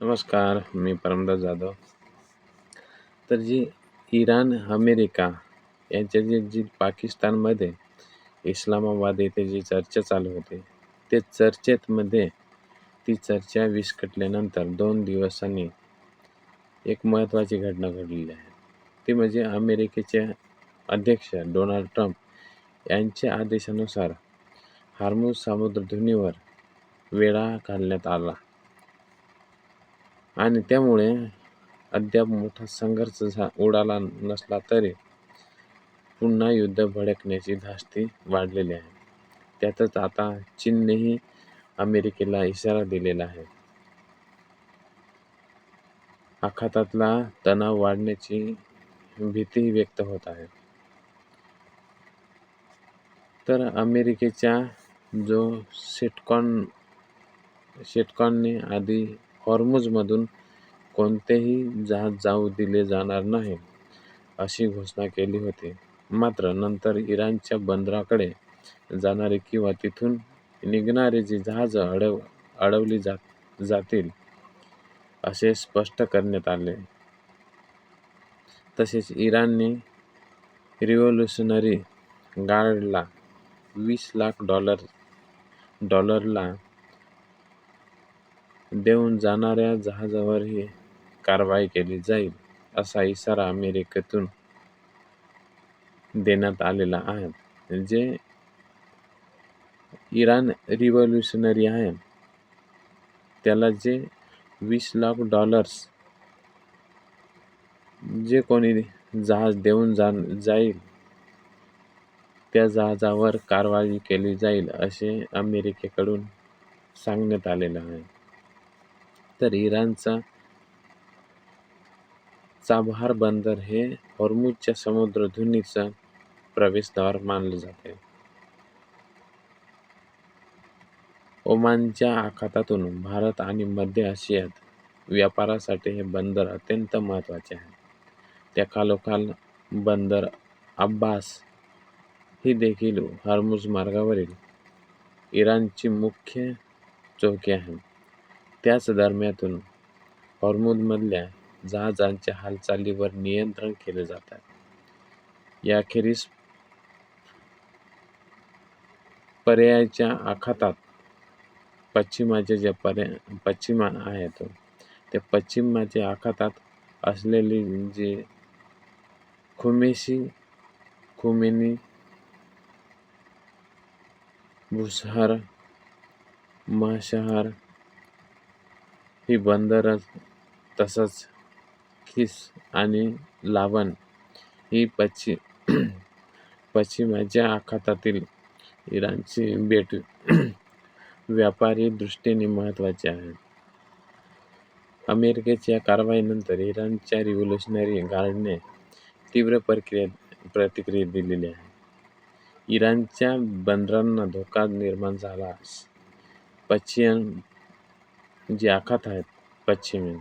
नमस्कार, मी परमदास जाधव. तर Iran, America यांच्या जी पाकिस्तानमध्ये इस्लामाबाद येथे जी चर्चा चालू होती, ते ती चर्चा विस्कटल्यानंतर 2 दिवसांनी एक महत्त्वाची घटना घडलेली आहे. ती म्हणजे अमेरिकेचे अध्यक्ष डोनाल्ड ट्रम्प यांच्या आदेशानुसार हॉर्मुझ सामुद्रधुनीवर वेढा घालण्यात आला आणि त्यामुळे अद्याप मोठा संघर्ष उडाला नसला तरी पुन्हा युद्ध भडकण्याची धास्ती वाढलेली आहे. त्यातच आता चीननेही अमेरिकेला इशारा दिलेला आहे. आखातातला तणाव वाढण्याची भीती व्यक्त होत आहे. तर अमेरिकेच्या जो शेटकॉनने आधी हॉर्मुझमधून कोणतेही जहाज जाऊ दिले जाणार नाही अशी घोषणा केली होती. मात्र नंतर इराणच्या बंदराकडे जाणारे किंवा तिथून निघणारे जी जहाजं अडवली जातील असे स्पष्ट करण्यात आले. तसेच इराणने रिव्होल्यूशनरी गार्डला $20 लाख डॉलरला देऊन जाणाऱ्या जहाजावरही कारवाई केली जाईल असा इशारा अमेरिकेतून देण्यात आलेला आहे. जे इराण रिव्होल्यूशनरी आहे त्याला जे $20 लाख जे कोणी जहाज देऊन जाईल त्या जहाजावर कारवाई केली जाईल असे अमेरिकेकडून सांगण्यात आलेलं आहे. तर इराणचा चाबहार बंदर हे हॉर्मुझच्या समुद्रधुनीचं प्रवेशद्वार मानले जाते. ओमानच्या आखातातून भारत आणि मध्य आशियात व्यापारासाठी हे बंदर अत्यंत महत्त्वाचे आहे. त्याखालोखाल बंदर अब्बास ही देखील हॉर्मुझ मार्गावरील इराणची मुख्य चौकी आहे. त्याच दरम्यान हॉर्मुझमधल्या जहाजांच्या हालचालीवर नियंत्रण केले जाते. याखेरीज पर्यायाच्या आखातात पश्चिमाच्या आखातात असलेली जी खुमेनी, बुसहर, मशहर ही बंदरं तसंच खिस आणि लावन ही पश्चिमाच्या आखातातील इराणची बेटे व्यापारी दृष्टीने महत्त्वाची आहेत. अमेरिकेच्या कारवाईनंतर इराणच्या रिव्होल्यूशनरी गार्डने तीव्र प्रतिक्रिया दिलेली आहे. इराणच्या बंदरांना धोका निर्माण झाल्यास पश्चिम जे आखात आहेत पश्चिमेन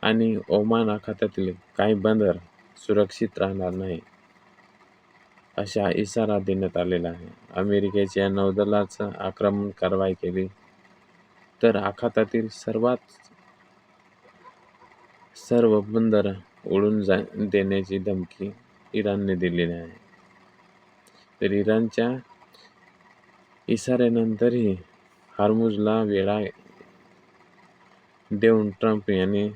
आणि ओमान आखातातील काही बंदर सुरक्षित राहणार नाही असा इशारा देण्यात आलेला आहे. अमेरिकेच्या नौदलाचं आक्रमक कारवाई केली तर आखातातील सर्व बंदर उडवून देण्याची धमकी इराणने दिलेली आहे. तर इराणच्या इशाऱ्यानंतरही हॉर्मुझला वेढा देऊन ट्रम्प यांनी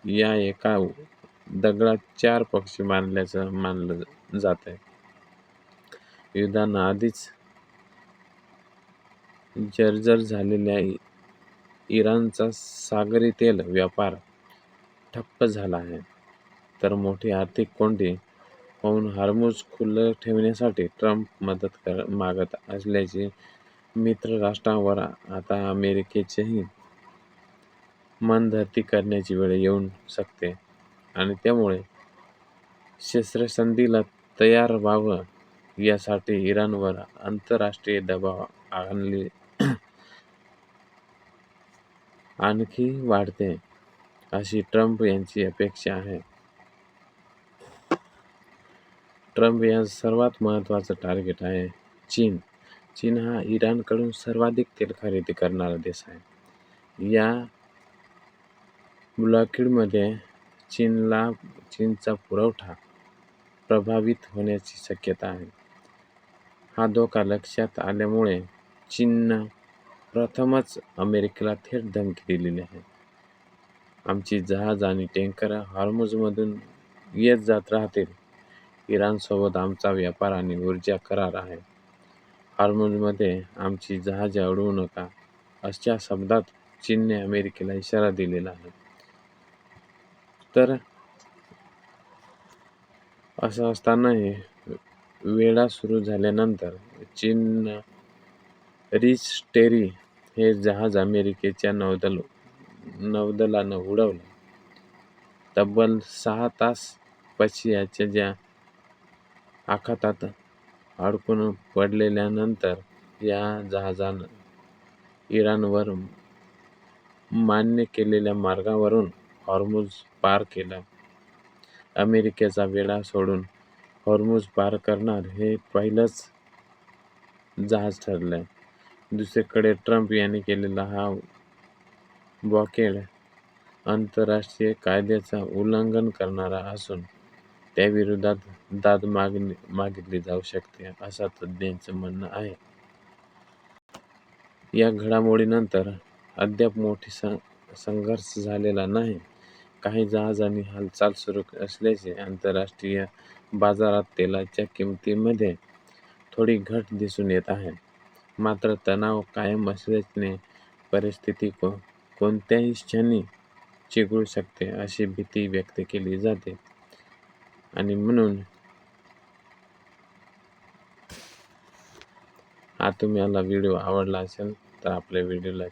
या एका दगडात 4 पक्षी मारल्याचं मानलं जात आहे. युद्धानं आधीच जर्जर झालेल्या इराणचा सागरी तेल व्यापार ठप्प झाला आहे. तर मोठी आर्थिक कोंडी होऊन हॉर्मुझ खुलं ठेवण्यासाठी ट्रम्प मदत मागत असल्याची मित्र राष्ट्रांवर आता अमेरिकेचीही मनधरणी करण्याची वेळ येऊ शकते आणि त्यामुळे शस्त्रसंधीला तयार व्हावं यासाठी इराणवर आंतरराष्ट्रीय दबाव आणखी वाढते अशी ट्रम्प यांची अपेक्षा आहे. ट्रम्प यांचं सर्वात महत्त्वाचं टार्गेट आहे चीन. चीन हा इराणकडून सर्वाधिक तेल खरेदी करणारा देश आहे. या ब्लॉकेडमध्ये चीनचा पुरवठा प्रभावित होण्याची शक्यता आहे. हा धोका लक्षात आल्यामुळे चीननं प्रथमच अमेरिकेला थेट धमकी दिलेली आहे. आमची जहाज आणि टँकर हॉर्मुझमधून येत जात राहतील. इराणसोबत आमचा व्यापार आणि ऊर्जा करार आहे. हॉर्मुझमध्ये आमची जहाजे अडवू नका, अशा शब्दात चीनने अमेरिकेला इशारा दिलेला आहे. तर असं असतानाही वेढा सुरू झाल्यानंतर चीननं रिच टेरी हे जहाज अमेरिकेच्या नौदलानं उडवलं. तब्बल 6 तास पश्चिमाच्या आखातात अडकून पडल्यानंतर या जहाजानं इराणवर मान्य केलेल्या मार्गावरून हॉर्मुझ पार केलं. अमेरिकेचा वेढा सोडून हॉर्मुझ पार करणारं हे पहिलंच जहाज ठरलंय. दुसरीकडे ट्रम्प यांनी केलेला हा ब्लॉकेड आंतरराष्ट्रीय कायद्याचं उल्लंघन करणारा असून त्याविरोधात दाद मागितली जाऊ शकते, असं तज्ज्ञांचं म्हणणं आहे. या घडामोडीनंतर अद्याप मोठा संघर्ष झालेला नाही. काही जहाजांनी हालचाल सुरू असल्याचे आंतरराष्ट्रीय बाजारात तेलाच्या किमतीमध्ये थोडी घट दिसून येत आहे. मात्र तणाव कायम असल्याने परिस्थिती कोणत्याही क्षणी चिघळू शकते, अशी भीती व्यक्त केली जाते. आणि म्हणून तुम्हाला व्हिडिओ आवडला असेल तर आपल्या व्हिडिओला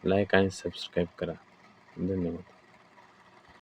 लाईक आणि सबस्क्राईब करा. धन्यवाद.